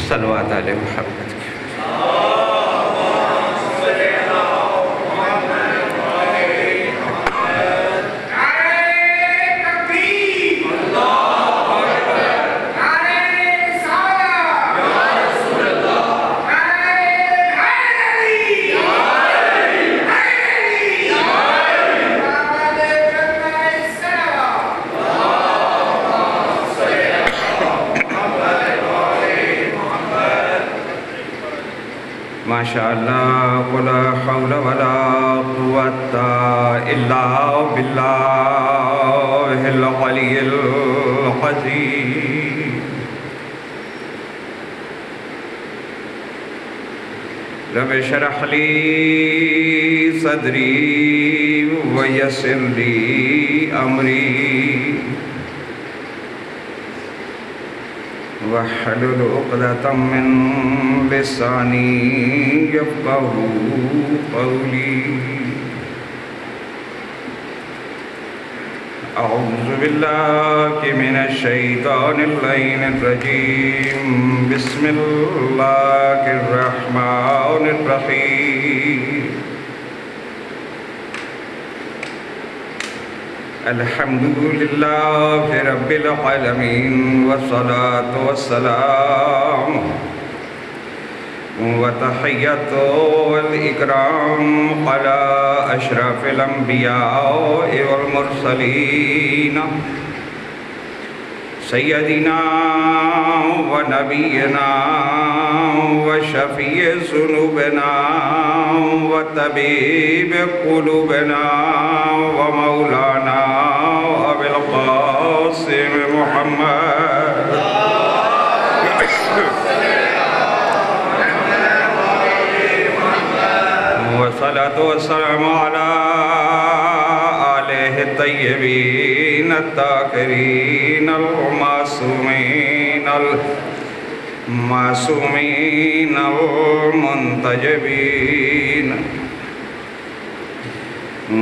صلوات علی محمد کی۔ ماشاءاللہ ولا حول ولا قوة الا باللہ العلی العظیم۔ رب اشرح لی صدری ویسر لی امری واحلل عقدۃ من لسانی یفقہوا قولی۔ اعوذ باللہ من الشیطان اللعین الرجیم، بسم اللہ الرحمن الرحیم۔ الحمدللہ رب العالمین والصلاة والسلام وتحیۃ والاکرام علی اشرف الانبیاء والمرسلین سیدنا و نبینا و شفیع ذنوبنا و طبیب قلوبنا و مولانا ابی القاسم محمد والصلاة والسلام على آلہ الطیبین الطاہرین المعصومین المنتجبین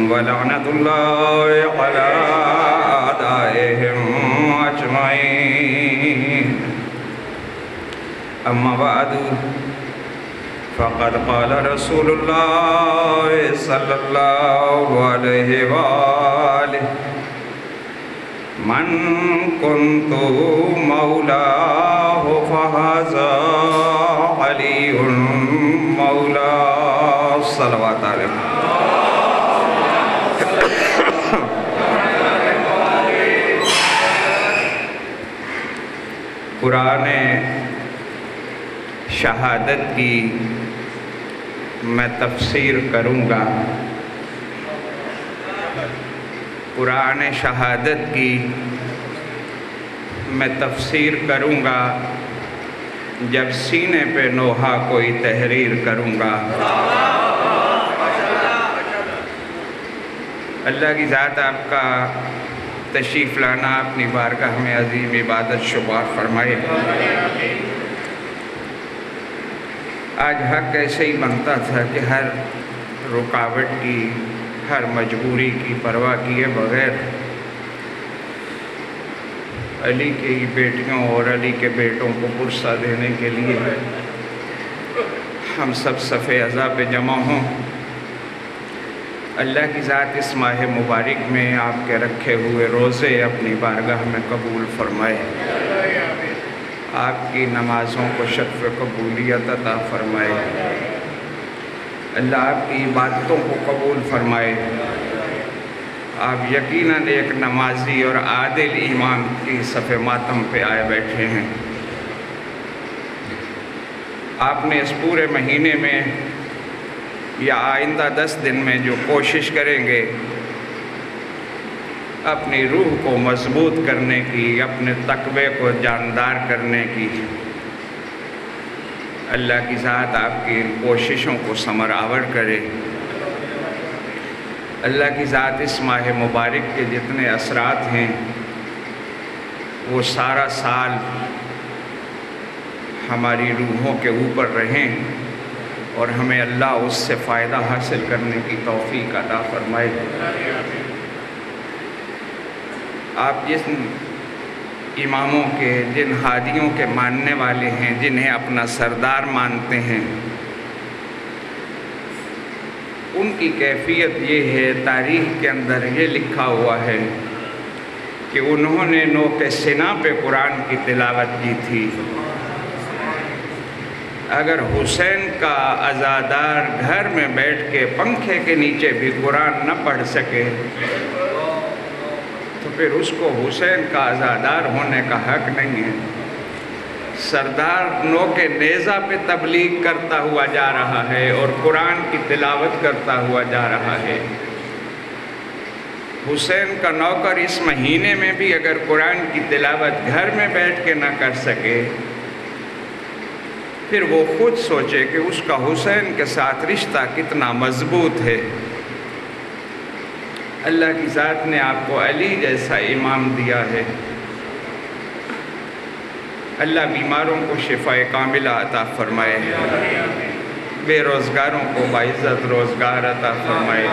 ولعنۃ اللہ علی اعدائہم اجمعین۔ اما بعد فقد قال رسول اللہ صلی اللہ علیہ وآلہ من کنت مولاہ فہذا علی مولا۔ صلوات علیہ۔ قرآن شہادت کی میں تفسیر کروں گا۔ قرآن شہادت کی میں تفسیر کروں گا جب سینے پہ نوحہ کوئی تحریر کروں گا۔ اللہ کی ذات آپ کا تشریف لانا اپنی بارگاہ میں عظیم عبادت شمار فرمائے۔ آج حق ایسے ہی بنتا تھا کہ ہر رکاوٹ کی، ہر مجبوری کی پرواہ کیے بغیر علی کی بیٹیوں اور علی کے بیٹوں کو پرسہ دینے کے لیے ہم سب صف عزا پہ جمع ہوں۔ اللہ کی ذات اس ماہ مبارک میں آپ کے رکھے ہوئے روزے اپنی بارگاہ میں قبول فرمائے، آپ کی نمازوں کو شرف قبولیت عطا فرمائے، اللہ آپ کی عبادتوں کو قبول فرمائے۔ آپ یقیناً ایک نمازی اور عادل امام کی صف ماتم پہ آئے بیٹھے ہیں۔ آپ نے اس پورے مہینے میں یا آئندہ 10 دن میں جو کوشش کریں گے اپنی روح کو مضبوط کرنے کی، اپنے تقوی کو جاندار کرنے کی، اللہ کی ذات آپ کی ان کوششوں کو ثمر آور کرے۔ اللہ کی ذات اس ماہ مبارک کے جتنے اثرات ہیں وہ سارا سال ہماری روحوں کے اوپر رہیں اور ہمیں اللہ اس سے فائدہ حاصل کرنے کی توفیق عطا فرمائے۔ آپ جس اماموں کے، جن ہادیوں کے ماننے والے ہیں، جنہیں اپنا سردار مانتے ہیں، ان کی کیفیت یہ ہے، تاریخ کے اندر یہ لکھا ہوا ہے کہ انہوں نے نوک سینہ پہ قرآن کی تلاوت کی تھی۔ اگر حسین کا عزادار گھر میں بیٹھ کے پنکھے کے نیچے بھی قرآن نہ پڑھ سکے تو پھر اس کو حسین کا عزادار ہونے کا حق نہیں ہے۔ سردار نوک نیزہ پہ تبلیغ کرتا ہوا جا رہا ہے اور قرآن کی تلاوت کرتا ہوا جا رہا ہے۔ حسین کا نوکر اس مہینے میں بھی اگر قرآن کی تلاوت گھر میں بیٹھ کے نہ کر سکے، پھر وہ خود سوچے کہ اس کا حسین کے ساتھ رشتہ کتنا مضبوط ہے۔ اللہ کی ذات نے آپ کو علی جیسا امام دیا ہے۔ اللہ بیماروں کو شفاء کاملہ عطا فرمائے، بے روزگاروں کو باعزت روزگار عطا فرمائے،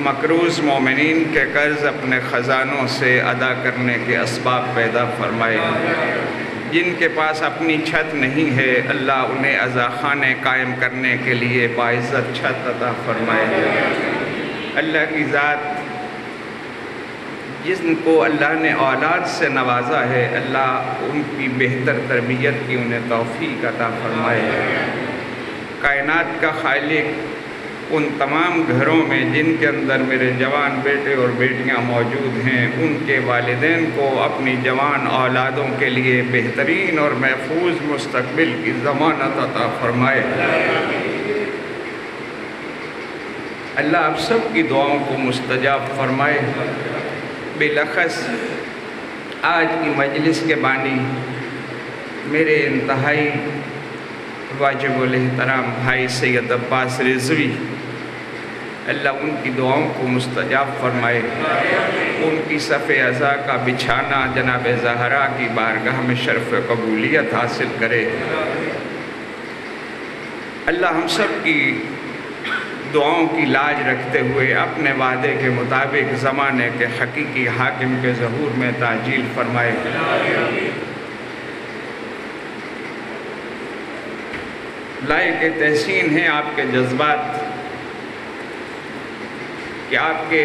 مقروض مومنین کے قرض اپنے خزانوں سے ادا کرنے کے اسباب پیدا فرمائے، جن کے پاس اپنی چھت نہیں ہے اللہ انہیں عزاخانے قائم کرنے کے لیے باعزت چھت عطا فرمائے۔ اللہ کی ذات جن کو اللہ نے اولاد سے نوازا ہے، اللہ ان کی بہتر تربیت کی انہیں توفیق عطا فرمائے۔ کائنات کا خالق ان تمام گھروں میں جن کے اندر میرے جوان بیٹے اور بیٹیاں موجود ہیں، ان کے والدین کو اپنی جوان اولادوں کے لیے بہترین اور محفوظ مستقبل کی ضمانت عطا فرمائے۔ اللہ آپ سب کی دعاؤں کو مستجاب فرمائے۔ بلخص آج کی مجلس کے بانی میرے انتہائی واجب الاحترام بھائی سید عباس رضوی، اللہ ان کی دعاؤں کو مستجاب فرمائے، ان کی صف عزا کا بچھانا جناب زہرا کی بارگاہ میں شرف قبولیت حاصل کرے۔ اللہ ہم سب کی دعاؤں کی لاج رکھتے ہوئے اپنے وعدے کے مطابق زمانے کے حقیقی حاکم کے ظہور میں تعجیل فرمائے۔ لائق تحسین ہیں آپ کے جذبات کہ آپ کے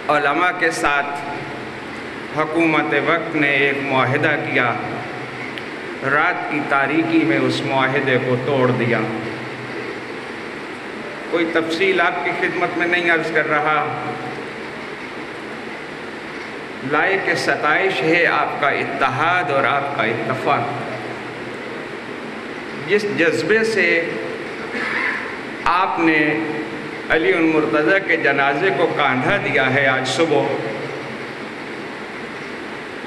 علماء کے ساتھ حکومت وقت نے ایک معاہدہ کیا، رات کی تاریکی میں اس معاہدے کو توڑ دیا۔ کوئی تفصیل آپ کی خدمت میں نہیں عرض کر رہا، لائق ستائش ہے آپ کا اتحاد اور آپ کا اتفاق۔ جس جذبے سے آپ نے علی المرتضیٰ کے جنازے کو کاندھا دیا ہے آج صبح،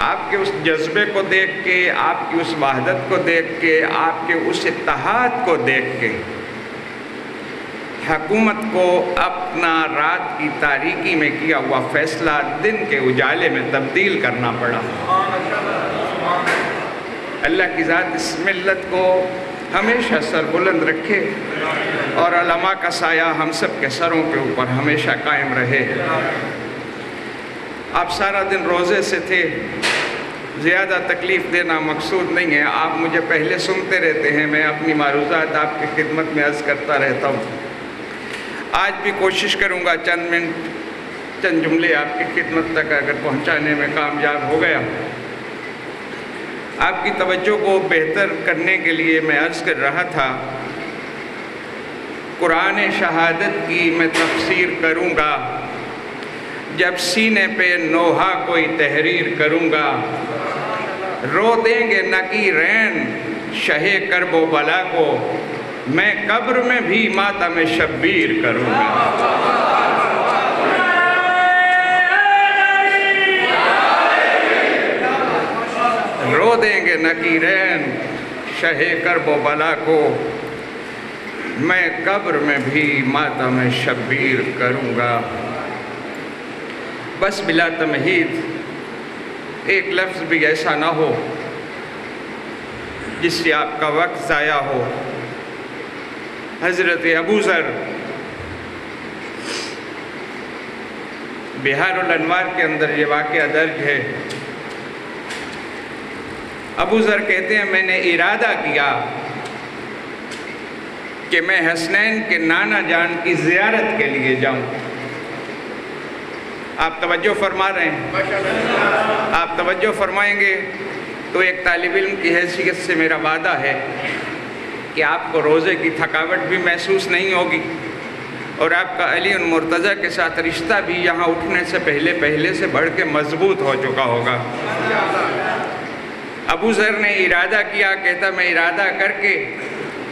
آپ کے اس جذبے کو دیکھ کے، آپ کی اس وحدت کو دیکھ کے، آپ کے اس اتحاد کو دیکھ کے حکومت کو اپنا رات کی تاریکی میں کیا ہوا فیصلہ دن کے اجالے میں تبدیل کرنا پڑا۔ اللہ کی ذات اس ملت کو ہمیشہ سر بلند رکھے اور علماء کا سایہ ہم سب کے سروں کے اوپر ہمیشہ قائم رہے۔ آپ سارا دن روزے سے تھے، زیادہ تکلیف دینا مقصود نہیں ہے، آپ مجھے پہلے سنتے رہتے ہیں، میں اپنی معروضات آپ کی خدمت میں عرض کرتا رہتا ہوں۔ آج بھی کوشش کروں گا چند جملے آپ کی خدمت تک اگر پہنچانے میں کامیاب ہو گیا۔ آپ کی توجہ کو بہتر کرنے کے لیے میں عرض کر رہا تھا، قرآن شہادت کی میں تفسیر کروں گا جب سینے پہ نوحہ کوئی تحریر کروں گا، رو دیں گے نکیرین شہ کرب و بلا کو، میں قبر میں بھی ماتم شبیر کروں گا۔ رو دیں گے نکیرین شہ کرب و بلا کو، میں قبر میں بھی ماتم شبیر کروں گا۔ بس بلا تمہید ایک لفظ بھی ایسا نہ ہو جس سے آپ کا وقت ضائع ہو۔ حضرت ابو ذر بہار الانوار کے اندر یہ واقعہ درج ہے، ابو ذر کہتے ہیں میں نے ارادہ کیا کہ میں حسنین کے نانا جان کی زیارت کے لیے جاؤں۔ آپ توجہ فرما رہے ہیں؟ آپ توجہ فرمائیں گے تو ایک طالب علم کی حیثیت سے میرا وعدہ ہے کہ آپ کو روزے کی تھکاوٹ بھی محسوس نہیں ہوگی، اور آپ کا علی المرتضیٰ کے ساتھ رشتہ بھی یہاں اٹھنے سے پہلے سے بڑھ کے مضبوط ہو چکا ہوگا۔ ابو ذر نے ارادہ کیا، کہتا میں ارادہ کر کے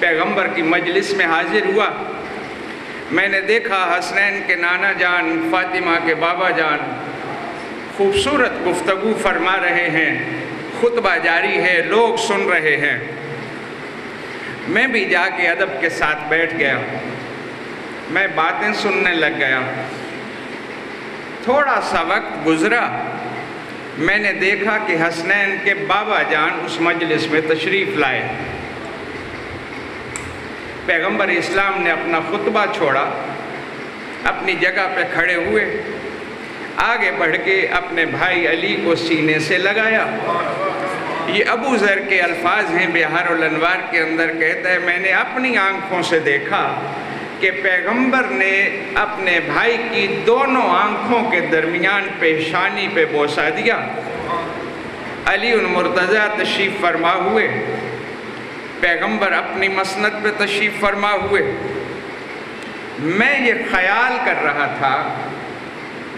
پیغمبر کی مجلس میں حاضر ہوا۔ میں نے دیکھا حسنین کے نانا جان، فاطمہ کے بابا جان خوبصورت گفتگو فرما رہے ہیں، خطبہ جاری ہے، لوگ سن رہے ہیں۔ میں بھی جا کے ادب کے ساتھ بیٹھ گیا، میں باتیں سننے لگ گیا۔ تھوڑا سا وقت گزرا، میں نے دیکھا کہ حسنین کے بابا جان اس مجلس میں تشریف لائے۔ پیغمبر اسلام نے اپنا خطبہ چھوڑا، اپنی جگہ پہ کھڑے ہوئے، آگے بڑھ کے اپنے بھائی علی کو سینے سے لگایا۔ یہ ابو ذر کے الفاظ ہیں، بہار الانوار کے اندر کہتا ہے میں نے اپنی آنکھوں سے دیکھا کہ پیغمبر نے اپنے بھائی کی دونوں آنکھوں کے درمیان پیشانی پہ بوسہ دیا۔ علی المرتضیٰ تشریف فرما ہوئے، پیغمبر اپنی مسند پہ تشریف فرما ہوئے۔ میں یہ خیال کر رہا تھا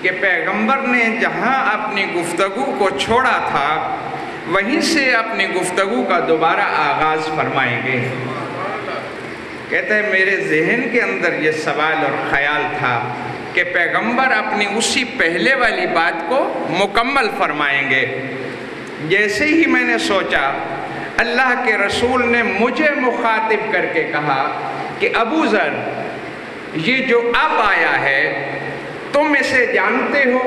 کہ پیغمبر نے جہاں اپنی گفتگو کو چھوڑا تھا وہیں سے اپنی گفتگو کا دوبارہ آغاز فرمائیں گے۔ کہتا ہے میرے ذہن کے اندر یہ سوال اور خیال تھا کہ پیغمبر اپنی اسی پہلے والی بات کو مکمل فرمائیں گے۔ جیسے ہی میں نے سوچا، اللہ کے رسول نے مجھے مخاطب کر کے کہا کہ ابو ذر، یہ جو اب آیا ہے تم اسے جانتے ہو؟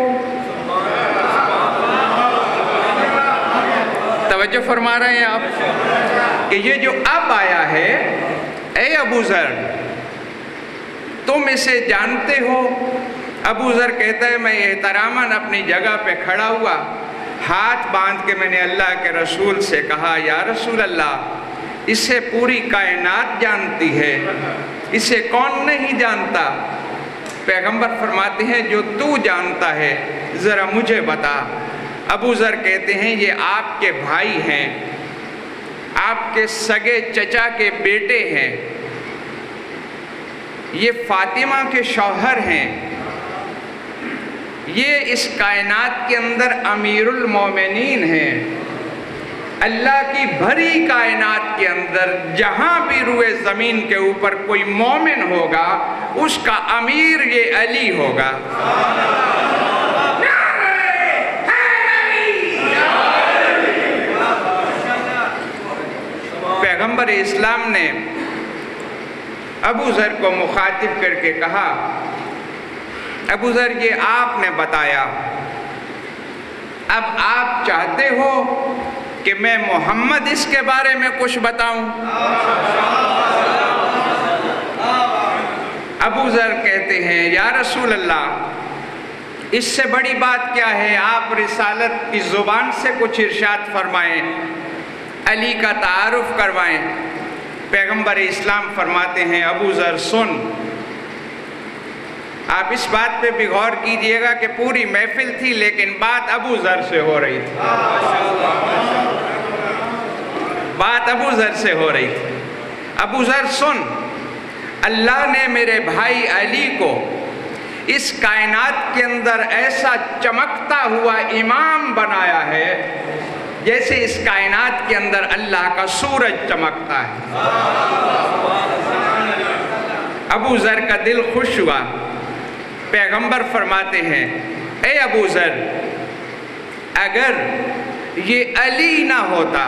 توجہ فرما رہے ہیں آپ کہ یہ جو اب آیا ہے، اے ابو ذر تم اسے جانتے ہو؟ ابو ذر کہتا ہے میں احتراماً اپنی جگہ پہ کھڑا ہوا، ہاتھ باندھ کے میں نے اللہ کے رسول سے کہا یا رسول اللہ، اسے پوری کائنات جانتی ہے، اسے کون نہیں جانتا؟ پیغمبر فرماتے ہیں جو تو جانتا ہے ذرا مجھے بتا۔ ابو ذر کہتے ہیں یہ آپ کے بھائی ہیں، آپ کے سگے چچا کے بیٹے ہیں، یہ فاطمہ کے شوہر ہیں، یہ اس کائنات کے اندر امیر المومنین ہیں۔ اللہ کی بھری کائنات کے اندر جہاں بھی روئے زمین کے اوپر کوئی مومن ہوگا اس کا امیر یہ علی ہوگا۔ پیغمبر اسلام نے ابو ذر کو مخاطب کر کے کہا ابو ذر یہ آپ نے بتایا، اب آپ چاہتے ہو کہ میں محمد اس کے بارے میں کچھ بتاؤں؟ ابو ذر کہتے ہیں یا رسول اللہ، اس سے بڑی بات کیا ہے، آپ رسالت کی زبان سے کچھ ارشاد فرمائیں، علی کا تعارف کروائیں۔ پیغمبر اسلام فرماتے ہیں ابو ذر سن، آپ اس بات پہ بھی غور کیجئے گا کہ پوری محفل تھی لیکن بات ابو ذر سے ہو رہی تھی، بات ابو ذر سے ہو رہی تھی۔ ابو ذر سن، اللہ نے میرے بھائی علی کو اس کائنات کے اندر ایسا چمکتا ہوا امام بنایا ہے جیسے اس کائنات کے اندر اللہ کا سورج چمکتا ہے۔ ابو ذر کا دل خوش ہوا۔ پیغمبر فرماتے ہیں اے ابو ذر، اگر یہ علی نہ ہوتا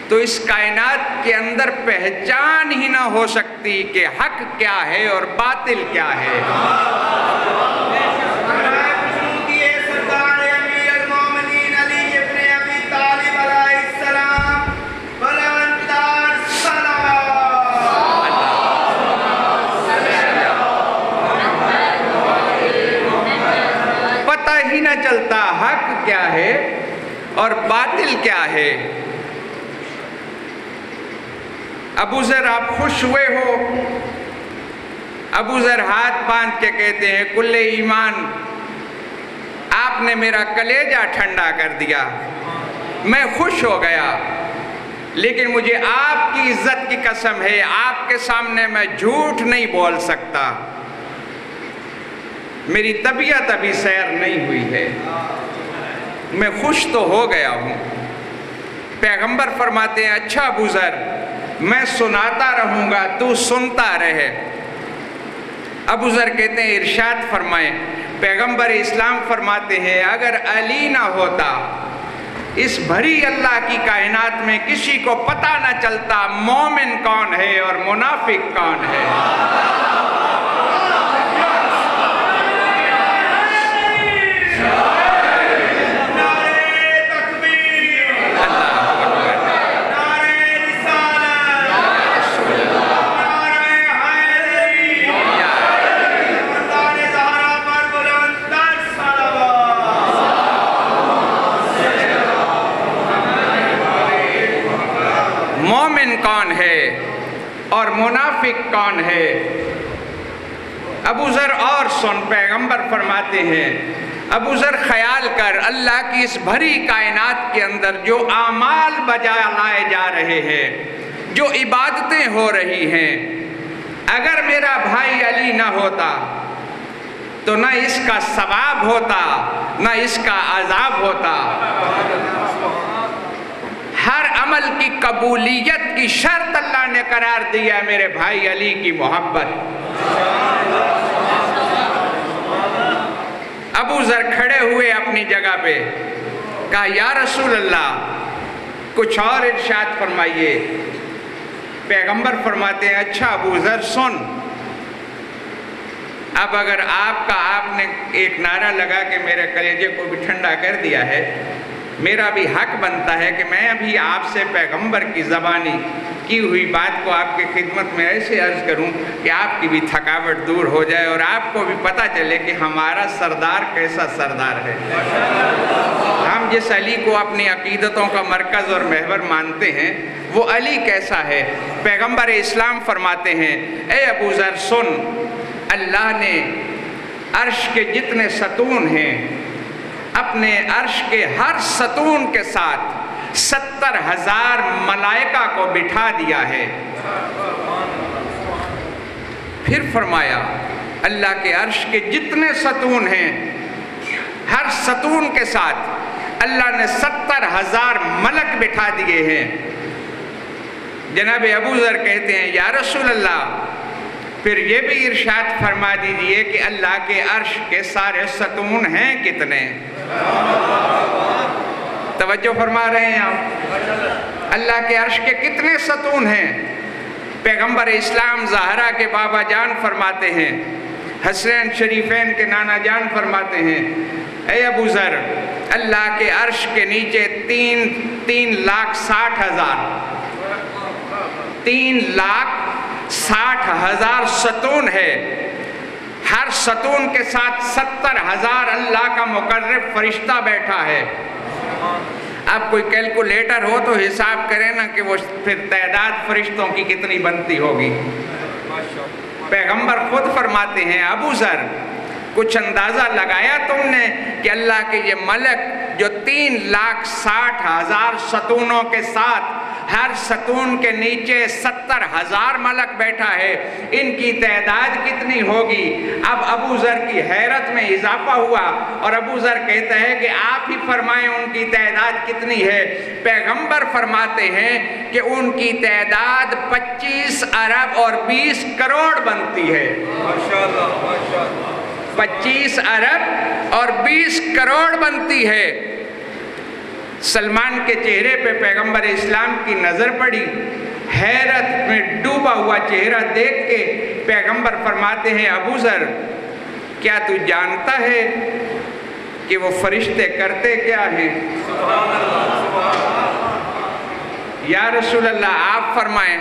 تو اس کائنات کے اندر پہچان ہی نہ ہو سکتی کہ حق کیا ہے اور باطل کیا ہے۔ پتہ ہی نہ چلتا حق کیا ہے اور باطل ابو ذر آپ خوش ہوئے ہو؟ ابو ذر ہاتھ باندھ کے کہتے ہیں کل ایمان، آپ نے میرا کلیجہ ٹھنڈا کر دیا، میں خوش ہو گیا، لیکن مجھے آپ کی عزت کی قسم ہے آپ کے سامنے میں جھوٹ نہیں بول سکتا، میری طبیعت ابھی سیر نہیں ہوئی ہے، میں خوش تو ہو گیا ہوں۔ پیغمبر فرماتے ہیں اچھا ابو ذر، میں سناتا رہوں گا، تو سنتا رہے۔ ابو ذر کہتے ہیں ارشاد فرمائیں، پیغمبر اسلام فرماتے ہیں اگر علی نہ ہوتا اس بھری اللہ کی کائنات میں کسی کو پتہ نہ چلتا مومن کون ہے اور منافق کون ہے۔ مومن کون ہے اور منافق کون ہے؟ ابو ذر اور سن، پیغمبر فرماتے ہیں ابو ذر خیال کر اللہ کی اس بھری کائنات کے اندر جو اعمال بجا لائے جا رہے ہیں، جو عبادتیں ہو رہی ہیں، اگر میرا بھائی علی نہ ہوتا تو نہ اس کا ثواب ہوتا نہ اس کا عذاب ہوتا۔ ہر عمل کی قبولیت کی شرط اللہ نے قرار دیا میرے بھائی علی کی محبت۔ ابو ذر کھڑے ہوئے اپنی جگہ پہ، کہا یا رسول اللہ کچھ اور ارشاد فرمائیے۔ پیغمبر فرماتے ہیں اچھا ابو ذر سن، اب اگر آپ نے ایک نعرہ لگا کہ میرے کلیجے کو بھی ٹھنڈا کر دیا ہے، میرا بھی حق بنتا ہے کہ میں ابھی آپ سے پیغمبر کی زبانی کی ہوئی بات کو آپ کی خدمت میں ایسے عرض کروں کہ آپ کی بھی تھکاوٹ دور ہو جائے اور آپ کو بھی پتہ چلے کہ ہمارا سردار کیسا سردار ہے۔ ہم جس علی کو اپنی عقیدتوں کا مرکز اور محور مانتے ہیں وہ علی کیسا ہے؟ پیغمبر اسلام فرماتے ہیں اے ابو ذر سن، اللہ نے عرش کے جتنے ستون ہیں اپنے عرش کے ہر ستون کے ساتھ 70,000 ملائکہ کو بٹھا دیا ہے۔ پھر فرمایا اللہ کے عرش کے جتنے ستون ہیں ہر ستون کے ساتھ اللہ نے 70,000 ملک بٹھا دیے ہیں۔ جناب ابو ذر کہتے ہیں یا رسول اللہ پھر یہ بھی ارشاد فرما دیجئے کہ اللہ کے عرش کے سارے ستون ہیں کتنے؟ توجہ فرما رہے ہیں آپ؟ اللہ کے عرش کے کتنے ستون ہیں؟ پیغمبر اسلام زہرا کے بابا جان فرماتے ہیں، حسین شریفین کے نانا جان فرماتے ہیں اے ابو ذر اللہ کے عرش کے نیچے 3,60,000 ستون ہے، ہر ستون کے ساتھ 70,000 اللہ کا مقرب فرشتہ بیٹھا ہے۔ اب کوئی کیلکولیٹر ہو تو حساب کریں نا کہ وہ پھر تعداد فرشتوں کی کتنی بنتی ہوگی۔ پیغمبر خود فرماتے ہیں ابو ذر کچھ اندازہ لگایا تم نے کہ اللہ کے یہ ملک جو 3,60,000 ستونوں کے ساتھ ہر ستون کے نیچے 70,000 ملک بیٹھا ہے، ان کی تعداد کتنی ہوگی؟ اب ابو ذر کی حیرت میں اضافہ ہوا اور ابو ذر کہتا ہے کہ آپ ہی فرمائیں ان کی تعداد کتنی ہے؟ پیغمبر فرماتے ہیں کہ ان کی تعداد 25 ارب اور 20 کروڑ بنتی ہے۔ 25 ارب اور 20 کروڑ بنتی ہے۔ سلمان کے چہرے پہ پیغمبر اسلام کی نظر پڑی، حیرت میں ڈوبا ہوا چہرہ دیکھ کے پیغمبر فرماتے ہیں ابو ذر کیا تو جانتا ہے کہ وہ فرشتے کرتے کیا ہیں؟ یا رسول اللہ آپ فرمائیں۔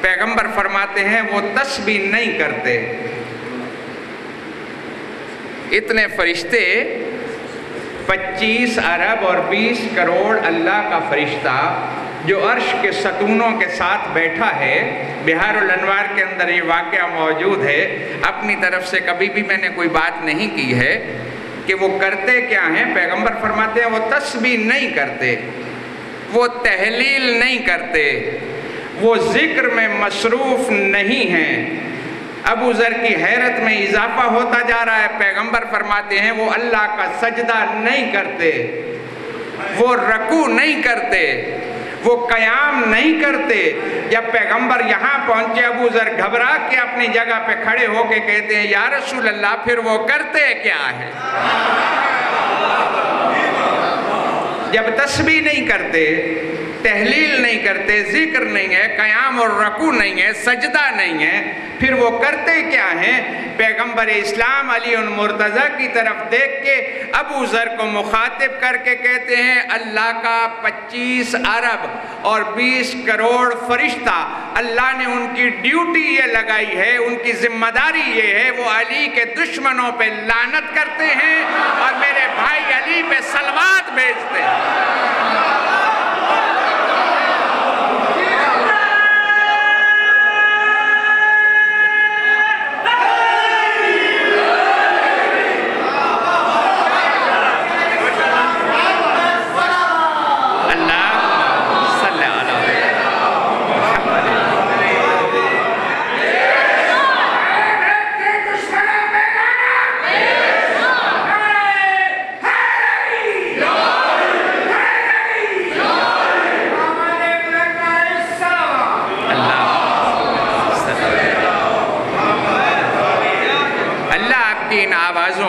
پیغمبر فرماتے ہیں وہ تسبیح نہیں کرتے۔ اتنے فرشتے 25 ارب اور 20 کروڑ اللہ کا فرشتہ جو عرش کے ستونوں کے ساتھ بیٹھا ہے، بہار الانوار کے اندر یہ واقعہ موجود ہے۔ اپنی طرف سے کبھی بھی میں نے کوئی بات نہیں کی ہے کہ وہ کرتے کیا ہیں۔ پیغمبر فرماتے ہیں وہ تسبیح نہیں کرتے، وہ تحلیل نہیں کرتے، وہ ذکر میں مصروف نہیں ہیں۔ ابو ذر کی حیرت میں اضافہ ہوتا جا رہا ہے۔ پیغمبر فرماتے ہیں وہ اللہ کا سجدہ نہیں کرتے، وہ رکوع نہیں کرتے، وہ قیام نہیں کرتے۔ جب پیغمبر یہاں پہنچے، ابو ذر گھبرا کے اپنی جگہ پہ کھڑے ہو کے کہتے ہیں یا رسول اللہ پھر وہ کرتے کیا ہے؟ جب تسبیح نہیں کرتے، تحلیل نہیں کرتے، ذکر نہیں ہے، قیام اور رکوع نہیں ہے، سجدہ نہیں ہے، پھر وہ کرتے کیا ہیں؟ پیغمبر اسلام علی المرتضیٰ کی طرف دیکھ کے ابو ذر کو مخاطب کر کے کہتے ہیں اللہ کا 25 ارب اور 20 کروڑ فرشتہ، اللہ نے ان کی ڈیوٹی یہ لگائی ہے، ان کی ذمہ داری یہ ہے، وہ علی کے دشمنوں پہ لعنت کرتے ہیں اور میرے بھائی علی پہ صلوات بھیجتے ہیں۔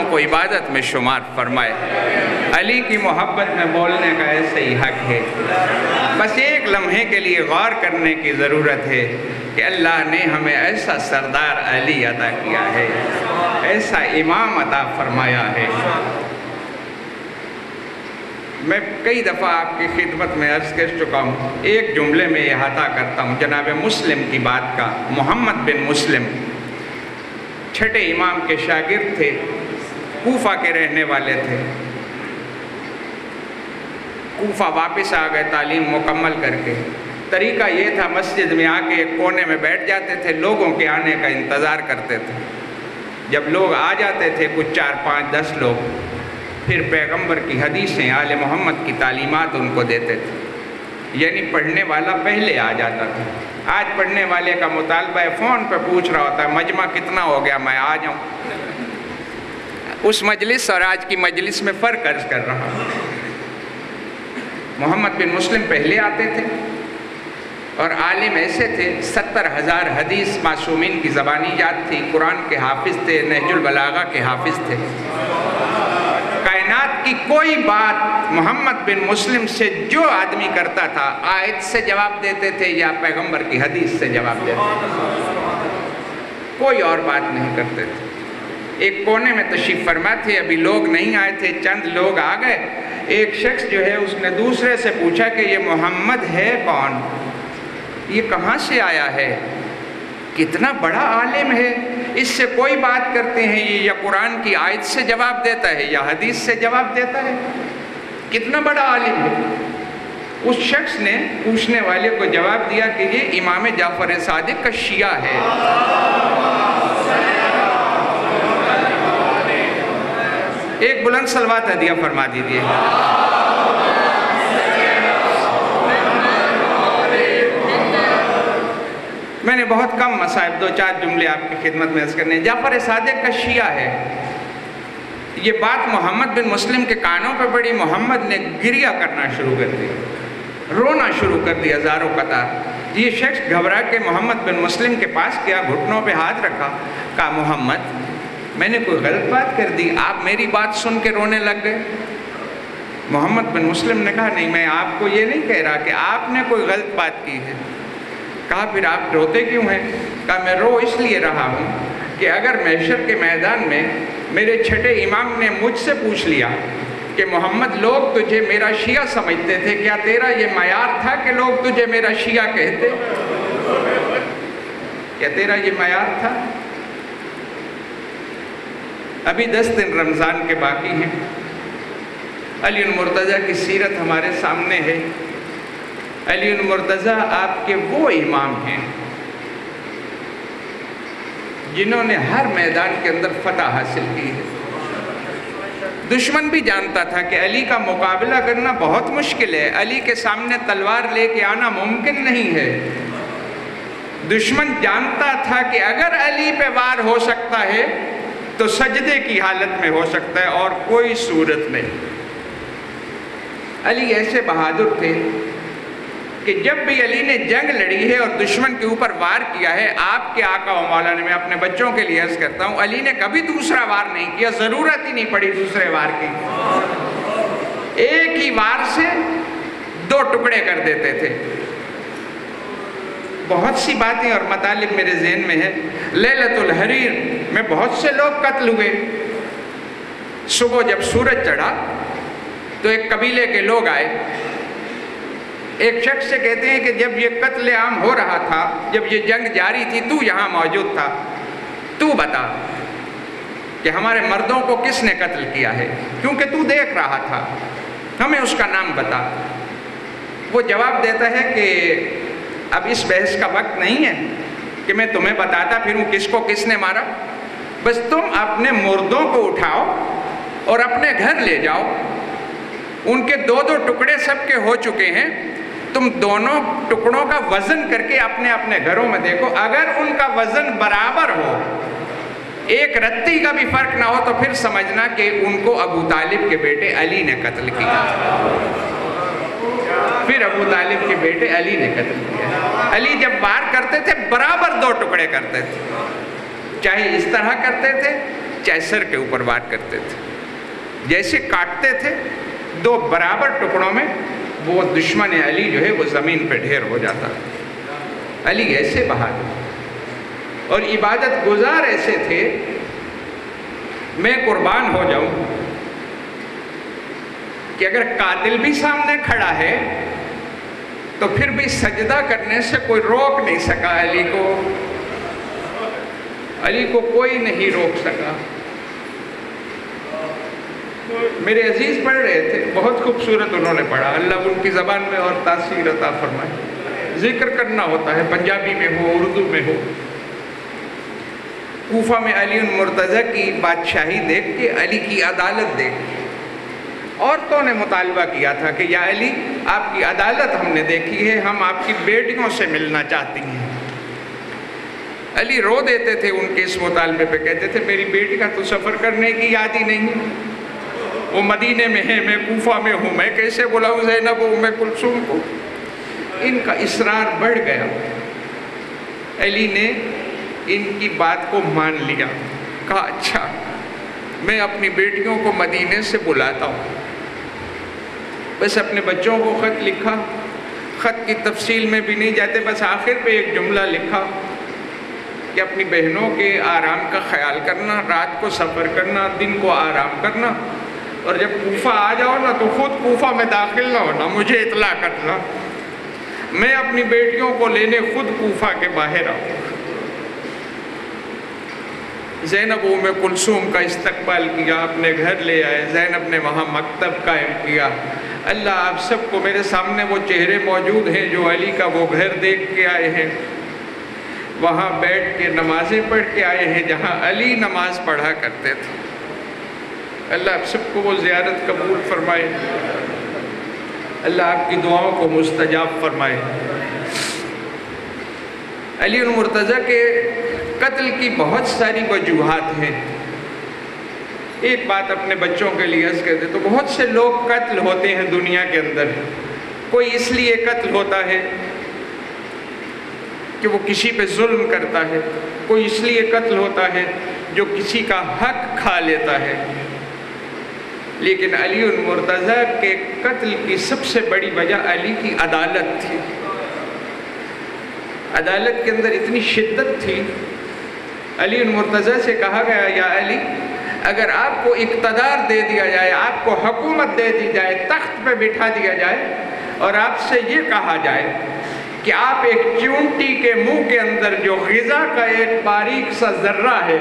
کو عبادت میں شمار فرمائے۔ علی کی محبت میں بولنے کا ایسے ہی حق ہے۔ بس ایک لمحے کے لیے غور کرنے کی ضرورت ہے کہ اللہ نے ہمیں ایسا سردار علی عطا کیا ہے، ایسا امام عطا فرمایا ہے۔ میں کئی دفعہ آپ کی خدمت میں عرض کر چکا ہوں، ایک جملے میں احاطہ کرتا ہوں جناب مسلم کی بات کا۔ محمد بن مسلم چھٹے امام کے شاگرد تھے، کوفہ کے رہنے والے تھے۔ کوفہ واپس آ گئے تعلیم مکمل کر کے۔ طریقہ یہ تھا مسجد میں آ کے ایک کونے میں بیٹھ جاتے تھے، لوگوں کے آنے کا انتظار کرتے تھے۔ جب لوگ آ جاتے تھے کچھ 4 5 10 لوگ، پھر پیغمبر کی حدیثیں، آل محمد کی تعلیمات ان کو دیتے تھے۔ یعنی پڑھنے والا پہلے آ جاتا تھا۔ آج پڑھنے والے کا مطالبہ ہے، فون پہ پوچھ رہا ہوتا ہے مجمع کتنا ہو گیا، میں آ جاؤں۔ اس مجلس اور آج کی مجلس میں فرق عرض کر رہا ہوں۔ محمد بن مسلم پہلے آتے تھے اور عالم ایسے تھے، 70,000 حدیث معصومین کی زبانی یاد تھی، قرآن کے حافظ تھے، نہج البلاغہ کے حافظ تھے۔ کائنات کی کوئی بات محمد بن مسلم سے جو آدمی کرتا تھا، آیت سے جواب دیتے تھے یا پیغمبر کی حدیث سے جواب دیتے تھے، کوئی اور بات نہیں کرتے تھے۔ ایک کونے میں تشریف فرما تھے، ابھی لوگ نہیں آئے تھے، چند لوگ آ گئے۔ ایک شخص جو ہے اس نے دوسرے سے پوچھا کہ یہ محمد ہے کون، یہ کہاں سے آیا ہے، کتنا بڑا عالم ہے، اس سے کوئی بات کرتے ہیں یہ یا قرآن کی آیت سے جواب دیتا ہے یا حدیث سے جواب دیتا ہے، کتنا بڑا عالم ہے۔ اس شخص نے پوچھنے والے کو جواب دیا کہ یہ امام جعفر صادق کا شیعہ ہے۔ ایک بلند صلوات ہدیہ فرما دیجیے۔ میں نے بہت کم مصائب 2-4 جملے آپ کی خدمت میں عرض کرنے۔ جعفر صادق کا شیعہ ہے، یہ بات محمد بن مسلم کے کانوں پہ پڑی۔ محمد نے گریہ کرنا شروع کر دیا، رونا شروع کر دیا زاروں قطار۔ یہ شخص گھبرا کے محمد بن مسلم کے پاس گیا، گھٹنوں پہ ہاتھ رکھا، کہا محمد میں نے کوئی غلط بات کر دی، آپ میری بات سن کے رونے لگ گئے؟ محمد بن مسلم نے کہا نہیں، میں آپ کو یہ نہیں کہہ رہا کہ آپ نے کوئی غلط بات کی ہے۔ کہا پھر آپ روتے کیوں ہیں؟ کہا میں رو اس لیے رہا ہوں کہ اگر محشر کے میدان میں میرے چھٹے امام نے مجھ سے پوچھ لیا کہ محمد لوگ تجھے میرا شیعہ سمجھتے تھے، کیا تیرا یہ معیار تھا کہ لوگ تجھے میرا شیعہ کہتے؟ کیا تیرا یہ معیار تھا؟ ابھی 10 دن رمضان کے باقی ہیں، علی المرتضیٰ کی سیرت ہمارے سامنے ہے۔ علی المرتضیٰ آپ کے وہ امام ہیں جنہوں نے ہر میدان کے اندر فتح حاصل کی ہے۔ دشمن بھی جانتا تھا کہ علی کا مقابلہ کرنا بہت مشکل ہے، علی کے سامنے تلوار لے کے آنا ممکن نہیں ہے۔ دشمن جانتا تھا کہ اگر علی پہ وار ہو سکتا ہے تو سجدے کی حالت میں ہو سکتا ہے اور کوئی صورت نہیں۔ علی ایسے بہادر تھے کہ جب بھی علی نے جنگ لڑی ہے اور دشمن کے اوپر وار کیا ہے، آپ کے آقا و مولا نے، میں اپنے بچوں کے لیے عرض کرتا ہوں، علی نے کبھی دوسرا وار نہیں کیا، ضرورت ہی نہیں پڑی دوسرے وار کی۔ ایک ہی وار سے 2 ٹکڑے کر دیتے تھے۔ بہت سی باتیں اور مطالب میرے ذہن میں ہے۔ لیلۃ الحریر میں بہت سے لوگ قتل ہوئے۔ صبح جب سورج چڑھا تو ایک قبیلے کے لوگ آئے، ایک شخص سے کہتے ہیں کہ جب یہ قتل عام ہو رہا تھا، جب یہ جنگ جاری تھی، تو یہاں موجود تھا، تو بتا کہ ہمارے مردوں کو کس نے قتل کیا ہے، کیونکہ تو دیکھ رہا تھا، ہمیں اس کا نام بتا۔ وہ جواب دیتا ہے کہ اب اس بحث کا وقت نہیں ہے کہ میں تمہیں بتاتا پھروں کس کو کس نے مارا، بس تم اپنے مردوں کو اٹھاؤ اور اپنے گھر لے جاؤ، ان کے 2 ٹکڑے سب کے ہو چکے ہیں، تم دونوں ٹکڑوں کا وزن کر کے اپنے اپنے گھروں میں دیکھو، اگر ان کا وزن برابر ہو، ایک رتی کا بھی فرق نہ ہو، تو پھر سمجھنا کہ ان کو ابو طالب کے بیٹے علی نے قتل کیا۔ پھر ابو طالب کے بیٹے علی نے قتل کیا۔ علی جب وار کرتے تھے برابر 2 ٹکڑے کرتے تھے، چاہے اس طرح کرتے تھے چاہے سر کے اوپر وار کرتے تھے، جیسے کاٹتے تھے 2 برابر ٹکڑوں میں وہ دشمن علی جو ہے وہ زمین پہ ڈھیر ہو جاتا۔ علی ایسے بہادر اور عبادت گزار ایسے تھے، میں قربان ہو جاؤں کہ اگر قاتل بھی سامنے کھڑا ہے تو پھر بھی سجدہ کرنے سے کوئی روک نہیں سکا علی کو، علی کو کوئی نہیں روک سکا۔ میرے عزیز پڑھ رہے تھے، بہت خوبصورت انہوں نے پڑھا، اللہ ان کی زبان میں اور تاثیر عطا فرمائے۔ ذکر کرنا ہوتا ہے، پنجابی میں ہو اردو میں ہو۔ کوفہ میں علی المرتضیٰ کی بادشاہی دیکھ کے، علی کی عدالت دیکھ کے عورتوں نے مطالبہ کیا تھا کہ یا علی آپ کی عدالت ہم نے دیکھی ہے، ہم آپ کی بیٹیوں سے ملنا چاہتی ہیں۔ علی رو دیتے تھے ان کے اس مطالبے پہ، کہتے تھے میری بیٹی کا تو سفر کرنے کی یاد ہی نہیں، وہ مدینے میں ہے، میں کوفہ میں ہوں، میں کیسے بلاؤں زینب و ام کلثوم کو۔ ان کا اصرار بڑھ گیا، علی نے ان کی بات کو مان لیا، کہا اچھا میں اپنی بیٹیوں کو مدینے سے بلاتا ہوں۔ بس اپنے بچوں کو خط لکھا، خط کی تفصیل میں بھی نہیں جاتے، بس آخر پہ ایک جملہ لکھا کہ اپنی بہنوں کے آرام کا خیال کرنا، رات کو سفر کرنا، دن کو آرام کرنا، اور جب کوفہ آ جاؤ نا تو خود کوفہ میں داخل نہ ہونا، مجھے اطلاع کرنا، میں اپنی بیٹیوں کو لینے خود کوفہ کے باہر آؤں۔ زینب ام کلثوم کا استقبال کیا، اپنے گھر لے آئے، زینب نے وہاں مکتب قائم کیا۔ اللہ آپ سب کو، میرے سامنے وہ چہرے موجود ہیں جو علی کا وہ گھر دیکھ کے آئے ہیں، وہاں بیٹھ کے نمازیں پڑھ کے آئے ہیں جہاں علی نماز پڑھا کرتے تھے۔ اللہ آپ سب کو وہ زیارت قبول فرمائے، اللہ آپ کی دعاؤں کو مستجاب فرمائے۔ علی المرتضیٰ کے قتل کی بہت ساری وجوہات ہیں۔ ایک بات اپنے بچوں کے لیے عرض کرتے تو بہت سے لوگ قتل ہوتے ہیں دنیا کے اندر، کوئی اس لیے قتل ہوتا ہے کہ وہ کسی پہ ظلم کرتا ہے، کوئی اس لیے قتل ہوتا ہے جو کسی کا حق کھا لیتا ہے، لیکن علی المرتضیٰ کے قتل کی سب سے بڑی وجہ علی کی عدالت تھی۔ عدالت کے اندر اتنی شدت تھی، علی المرتضیٰ سے کہا گیا یا علی اگر آپ کو اقتدار دے دیا جائے، آپ کو حکومت دے دی جائے، تخت پہ بٹھا دیا جائے اور آپ سے یہ کہا جائے کہ آپ ایک چونٹی کے منہ کے اندر جو غذا کا ایک باریک سا ذرہ ہے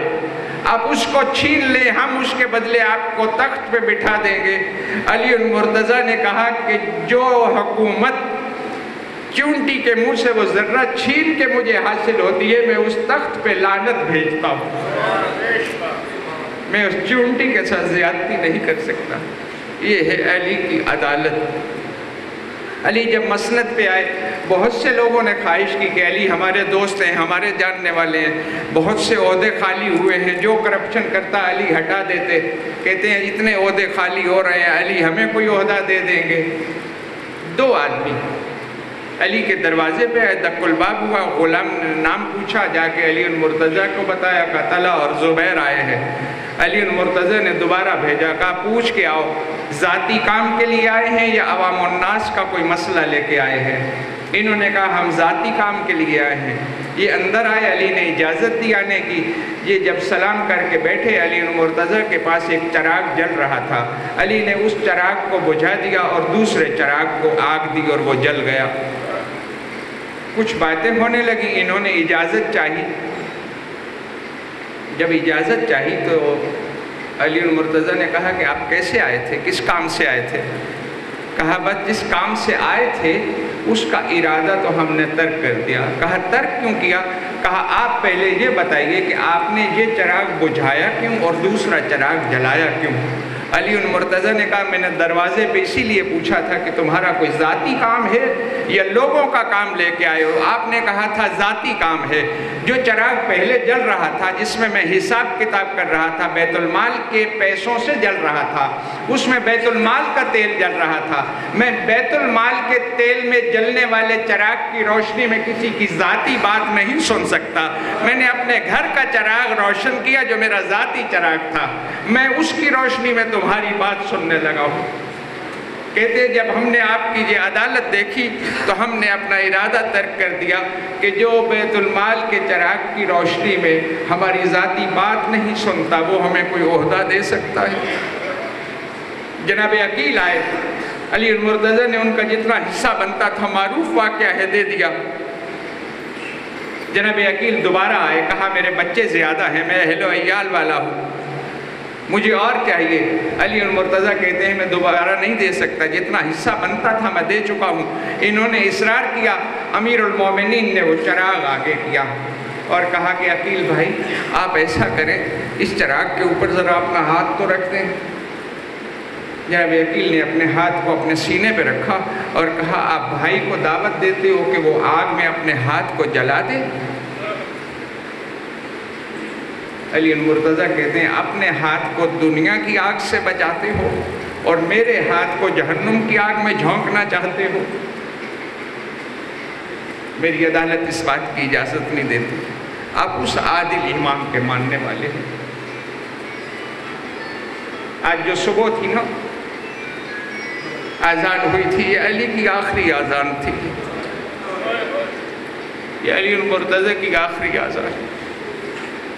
آپ اس کو چھین لیں، ہم اس کے بدلے آپ کو تخت پہ بٹھا دیں گے۔ علی المرتضیٰ نے کہا کہ جو حکومت چونٹی کے منہ سے وہ ذرہ چھین کے مجھے حاصل ہوتی ہے، میں اس تخت پہ لعنت بھیجتا ہوں، میں اس چونٹی کے ساتھ زیادتی نہیں کر سکتا۔ یہ ہے علی کی عدالت۔ علی جب مسند پہ آئے، بہت سے لوگوں نے خواہش کی کہ علی ہمارے دوست ہیں، ہمارے جاننے والے ہیں، بہت سے عہدے خالی ہوئے ہیں، جو کرپشن کرتا علی ہٹا دیتے، کہتے ہیں اتنے عہدے خالی ہو رہے ہیں، علی ہمیں کوئی عہدہ دے دیں گے۔ 2 آدمی علی کے دروازے پہ آئے، دق الباب ہوا، غلام نے نام پوچھا، جا کے علی المرتضیٰ کو بتایا، کہا طلحہ اور زبیر آئے ہیں۔ علی المرتضیٰ نے دوبارہ بھیجا، کہا پوچھ کے آؤ، ذاتی کام کے لیے آئے ہیں یا عوام الناس کا کوئی مسئلہ لے کے آئے ہیں؟ انہوں نے کہا ہم ذاتی کام کے لیے آئے ہیں۔ یہ اندر آئے، علی نے اجازت دی آنے کی۔ یہ جب سلام کر کے بیٹھے، علی المرتضیٰ کے پاس ایک چراغ جل رہا تھا، علی نے اس چراغ کو بجھا دیا اور دوسرے چراغ کو آگ دی اور وہ جل گیا۔ کچھ باتیں ہونے لگیں، انہوں نے اجازت چاہی۔ جب اجازت چاہی تو علی المرتضیٰ نے کہا کہ آپ کیسے آئے تھے، کس کام سے آئے تھے؟ کہا بس جس کام سے آئے تھے اس کا ارادہ تو ہم نے ترک کر دیا۔ کہا ترک کیوں کیا؟ کہا آپ پہلے یہ بتائیے کہ آپ نے یہ چراغ بجھایا کیوں اور دوسرا چراغ جلایا کیوں؟ علی المرتضیٰ نے کہا میں نے دروازے پہ اسی لیے پوچھا تھا کہ تمہارا کوئی ذاتی کام ہے یا لوگوں کا کام لے کے آئے ہو؟ آپ نے کہا تھا ذاتی کام ہے۔ جو چراغ پہلے جل رہا تھا، جس میں حساب کتاب کر رہا تھا، بیت المال کے پیسوں سے جل رہا تھا، اس میں بیت المال کا تیل جل رہا تھا۔ میں بیت المال کے تیل میں جلنے والے چراغ کی روشنی میں کسی کی ذاتی بات نہیں سن سکتا۔ میں نے اپنے گھر کا چراغ روشن کیا جو میرا ذاتی چراغ تھا، میں اس کی روشنی میں تمہاری بات سننے لگا ہوں۔ کہتے جب ہم نے آپ کی یہ عدالت دیکھی تو ہم نے اپنا ارادہ ترک کر دیا کہ جو بیت المال کے چراغ کی روشنی میں ہماری ذاتی بات نہیں سنتا وہ ہمیں کوئی عہدہ دے سکتا ہے۔ جناب عقیل آئے، علی المرتضیٰ نے ان کا جتنا حصہ بنتا تھا معروف واقعہ ہے دے دیا۔ جناب عقیل دوبارہ آئے، کہا میرے بچے زیادہ ہیں، میں اہل و عیال والا ہوں، مجھے اور چاہیے۔ علی المرتضیٰ کہتے ہیں میں دوبارہ نہیں دے سکتا، جتنا حصہ بنتا تھا میں دے چکا ہوں۔ انہوں نے اصرار کیا، امیر المومنین نے وہ چراغ آگے کیا اور کہا کہ عقیل بھائی آپ ایسا کریں، اس چراغ کے اوپر ذرا اپنا ہاتھ تو رکھ دیں۔ جناب عقیل نے اپنے ہاتھ کو اپنے سینے پہ رکھا اور کہا آپ بھائی کو دعوت دیتے ہو کہ وہ آگ میں اپنے ہاتھ کو جلا دے؟ علی المرتضیٰ کہتے ہیں اپنے ہاتھ کو دنیا کی آگ سے بچاتے ہو اور میرے ہاتھ کو جہنم کی آگ میں جھونکنا چاہتے ہو؟ میری عدالت اس بات کی اجازت نہیں دیتی۔ آپ اس عادل امام کے ماننے والے ہیں۔ آج جو صبح تھی نا، آزان ہوئی تھی، یہ علی کی آخری آزان تھی، یہ علی المرتضیٰ کی آخری آزان۔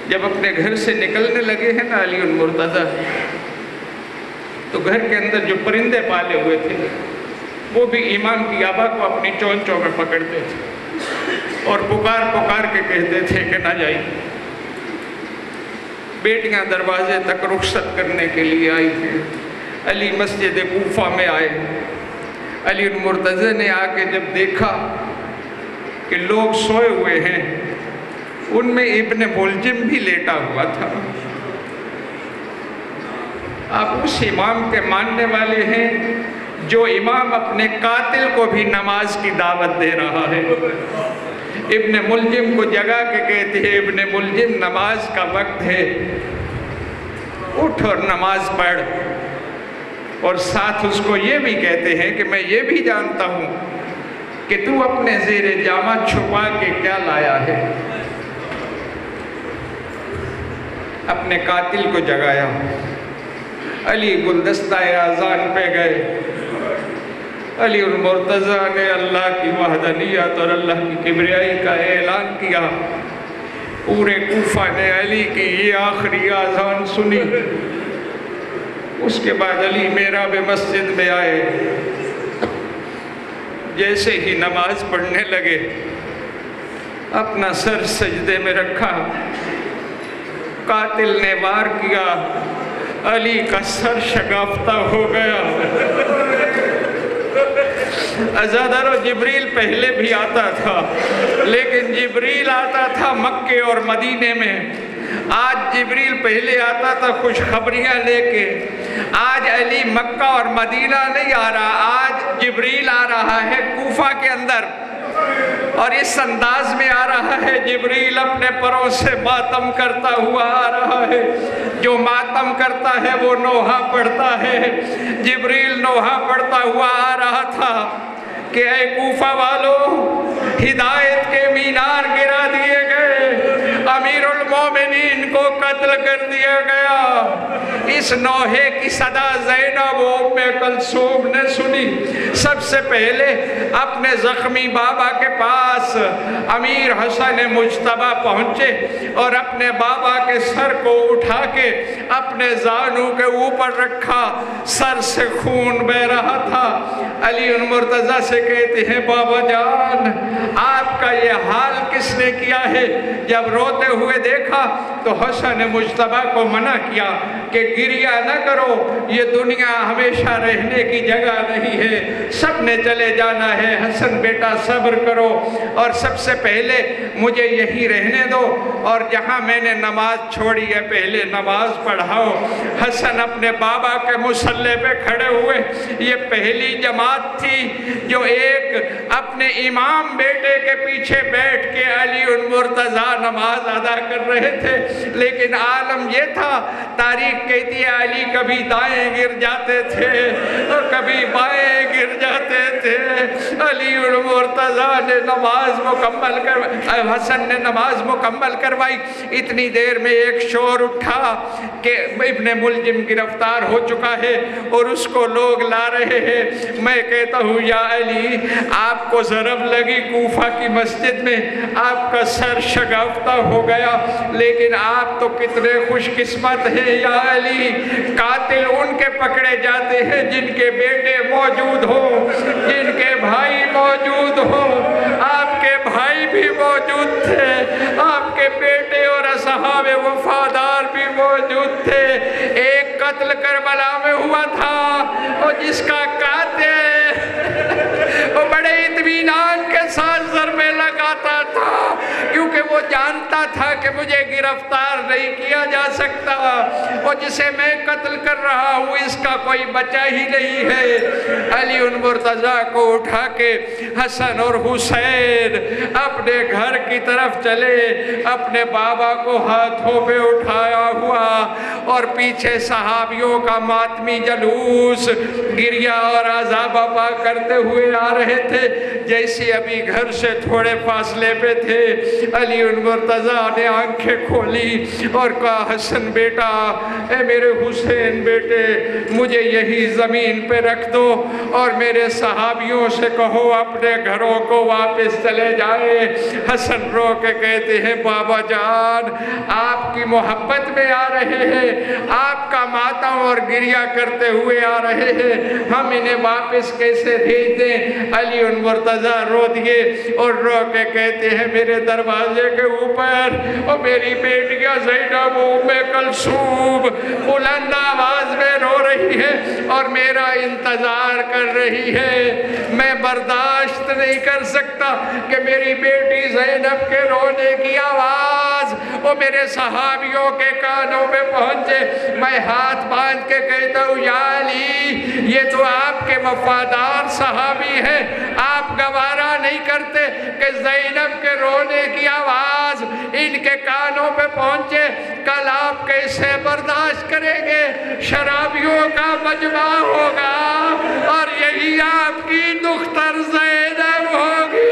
جب اپنے گھر سے نکلنے لگے ہیں نا علی المرتضیٰ، تو گھر کے اندر جو پرندے پالے ہوئے تھے وہ بھی امام کی آبا کو اپنی چونچوں میں پکڑتے تھے اور پکار پکار کے کہتے تھے کہ نہ جائیے۔ بیٹیاں دروازے تک رخصت کرنے کے لیے آئی تھیں۔ علی مسجد کوفہ میں آئے، علی المرتضیٰ نے آ کے جب دیکھا کہ لوگ سوئے ہوئے ہیں، ان میں ابن ملجم بھی لیٹا ہوا تھا۔ آپ اس امام کے ماننے والے ہیں جو امام اپنے قاتل کو بھی نماز کی دعوت دے رہا ہے۔ ابن ملجم کو جگا کے کہتے ہیں ابن ملجم نماز کا وقت ہے، اٹھ اور نماز پڑھ، اور ساتھ اس کو یہ بھی کہتے ہیں کہ میں یہ بھی جانتا ہوں کہ تو اپنے زیر جامہ چھپا کے کیا لایا ہے۔ اپنے قاتل کو جگایا، علی گلدستہ اذان پہ گئے، علی المرتضیٰ نے اللہ کی وحدانیت اور اللہ کی کبریائی کا اعلان کیا۔ پورے کوفہ نے علی کی یہ آخری اذان سنی۔ اس کے بعد علی محراب مسجد میں آئے، جیسے ہی نماز پڑھنے لگے اپنا سر سجدے میں رکھا، قاتل نے وار کیا، علی کا سر شگافتہ ہو گیا۔ عزادارو جبریل پہلے بھی آتا تھا، لیکن جبریل آتا تھا مکے اور مدینے میں۔ آج جبریل پہلے آتا تھا خوشخبریاں لے کے، آج علی مکہ اور مدینہ نہیں آ رہا، آج جبریل آ رہا ہے کوفہ کے اندر، اور اس انداز میں آ رہا ہے۔ جبریل اپنے پروں سے ماتم کرتا ہوا آ رہا ہے، جو ماتم کرتا ہے وہ نوحہ پڑھتا ہے۔ جبریل نوحہ پڑھتا ہوا آ رہا تھا کہ اے کوفہ والو، ہدایت کے مینار گرا دیے گئے، امیر المومنین کو قتل کر دیا گیا۔ اس نوحے کی صدا زینب و ام کلثوم نے سنی۔ سب سے پہلے اپنے زخمی بابا کے پاس امیر حسن مجتبیٰ پہنچے اور اپنے بابا کے سر کو اٹھا کے اپنے زانوں کے اوپر رکھا، سر سے خون بہ رہا تھا۔ علی المرتضیٰ سے کہتے ہیں بابا جان، آپ کا یہ حال کس نے کیا ہے؟ جب روتے ہوئے دیکھا تو حسن مجتبیٰ کو منع کیا کہ گریہ نہ کرو، یہ دنیا ہمیشہ رہنے کی جگہ نہیں ہے، سب نے چلے جانا ہے، حسن بیٹا صبر کرو، اور سب سے پہلے مجھے یہی رہنے دو، اور جہاں میں نے نماز چھوڑی ہے پہلے نماز پڑھاؤ۔ حسن اپنے بابا کے مصلی پہ کھڑے ہوئے۔ یہ پہلی جماعت تھی جو ایک اپنے امام بیٹے کے پیچھے بیٹھ کے علی المرتضیٰ نماز ادا کر رہے تھے، لیکن عالم یہ تھا، تاریخ کہتی ہے علی کبھی دائیں گر جاتے تھے اور کبھی بائیں گر جاتے تھے۔ علی المرتضیٰ نے نماز مکمل کروائی، حسن نے نماز مکمل کروائی۔ اتنی دیر میں ایک شور اٹھا کہ ابن ملجم گرفتار ہو چکا ہے اور اس کو لوگ لا رہے ہیں۔ میں کہتا ہوں یا علی، آپ کو ضرب لگی کوفہ کی مسجد میں، آپ کا سر شگافتہ ہو گیا، لیکن آپ تو کتنے خوش قسمت ہیں یا علی۔ قاتل ان کے پکڑے جاتے ہیں جن کے بیٹے موجود ہوں، جن کے بھائی موجود ہوں۔ آپ کے بھائی بھی موجود تھے، آپ کے بیٹے اور اصحاب وفادار بھی موجود تھے۔ ایک قتل کربلا میں ہوا تھا اور جس کا قاتل وہ بڑے اطمینان کے ساتھ ضربے لگاتا تھا، کیونکہ وہ جانتا تھا کہ مجھے گرفتار نہیں کیا جا سکتا، اور جسے میں قتل کر رہا ہوں اس کا کوئی بچہ ہی نہیں ہے۔ علی المرتضیٰ کو اٹھا کے حسن اور حسین اپنے گھر کی طرف چلے، اپنے بابا کو ہاتھوں پہ اٹھایا ہوا، اور پیچھے صحابیوں کا ماتمی جلوس گریہ اور عذاب پا کرتے ہوئے آ رہے تھے۔ جیسے ابھی گھر سے تھوڑے فاصلے پہ تھے، علی المرتضیٰ نے آنکھیں کھولی اور کہا حسن بیٹا، اے میرے حسین بیٹے، مجھے یہی زمین پہ رکھ دو اور میرے صحابیوں سے کہو اپنے گھروں کو واپس چلے جائے۔ حسن رو کے کہتے ہیں بابا جان، آپ کی محبت میں آ رہے ہیں، آپ کا ماتم اور گریہ کرتے ہوئے آ رہے ہیں، ہم انہیں واپس کیسے بھیج دیں؟ علی المرتضیٰ رو دیے اور رو کے کہتے ہیں میرے دروازے کے اوپر اور میری بیٹیاں زینب و ام کلثوم بلند آواز میں رو رہی ہے اور میرا انتظار کر رہی ہے۔ میں برداشت نہیں کر سکتا کہ میری بیٹی زینب کے رونے کی آواز وہ میرے صحابیوں کے کانوں میں پہنچے۔ میں ہاتھ باندھ کے کہتا ہوں یا علی، یہ تو آپ کے وفادار صحابی ہیں، آپ گوارا نہیں کرتے کہ زینب کے رونے کی آواز ان کے کانوں پہ پہنچے، کل آپ کیسے برداشت کریں گے؟ شرابیوں کا مجمع ہوگا اور یہی آپ کی دختر زینب ہوگی۔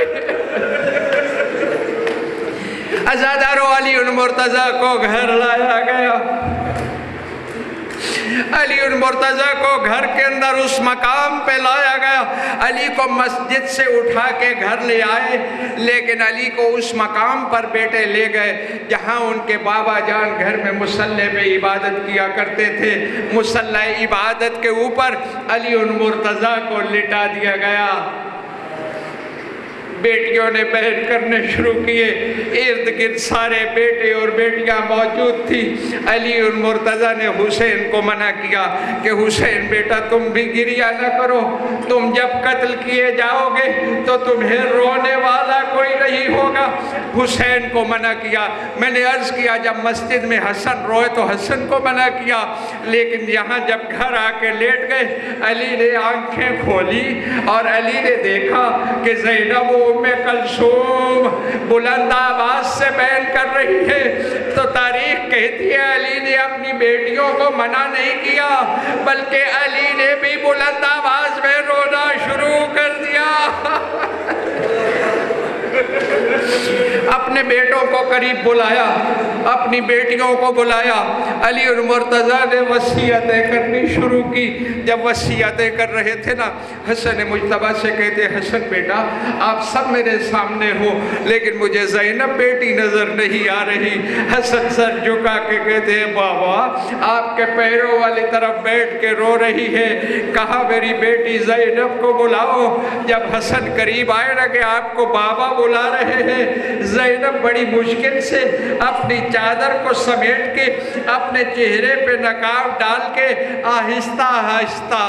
عزادارو علی المرتضیٰ کو گھر لایا گیا۔ علی المرتضیٰ کو گھر کے اندر اس مقام پہ لایا گیا۔ علی کو مسجد سے اٹھا کے گھر لے آئے، لیکن علی کو اس مقام پر بیٹے لے گئے جہاں ان کے بابا جان گھر میں مصلی پہ عبادت کیا کرتے تھے۔ مصلی عبادت کے اوپر علی المرتضیٰ کو لٹا دیا گیا۔ بیٹیوں نے بیان کرنے شروع کیے، ارد گرد سارے بیٹے اور بیٹیاں موجود تھی۔ علی المرتضیٰ نے حسین کو منع کیا کہ حسین بیٹا تم بھی گریہ نہ کرو، تم جب قتل کیے جاؤ گے تو تمہیں رونے والا کوئی نہیں ہوگا۔ حسین کو منع کیا۔ میں نے عرض کیا جب مسجد میں حسن روئے تو حسن کو منع کیا، لیکن یہاں جب گھر آ کے لیٹ گئے علی نے آنکھیں کھولی اور علی نے دیکھا کہ زینب و ام کلثوم بلند آواز سے بیان کر رہی ہے، تو تاریخ کہتی ہے علی نے اپنی بیٹیوں کو منع نہیں کیا بلکہ علی نے بھی بلند آواز میں رونا شروع کر دیا۔ اپنے بیٹوں کو قریب بلایا، اپنی بیٹیوں کو بلایا، علی المرتضیٰ نے وصیتیں کرنی شروع کی۔ جب وصیتیں کر رہے تھے نا، حسن مجتبیٰ سے کہتے حسن بیٹا آپ سب میرے سامنے ہو لیکن مجھے زینب بیٹی نظر نہیں آ رہی۔ حسن سر جھکا کے کہتے ہیں بابا آپ کے پیروں والی طرف بیٹھ کے رو رہی ہے، کہا میری بیٹی زینب کو بلاؤ۔ جب حسن قریب آئے نا کہ آپ کو بابا بلا رہے ہیں، زینب بڑی مشکل سے اپنی چادر کو سمیٹ کے اپنے چہرے پہ نقاب ڈال کے آہستہ آہستہ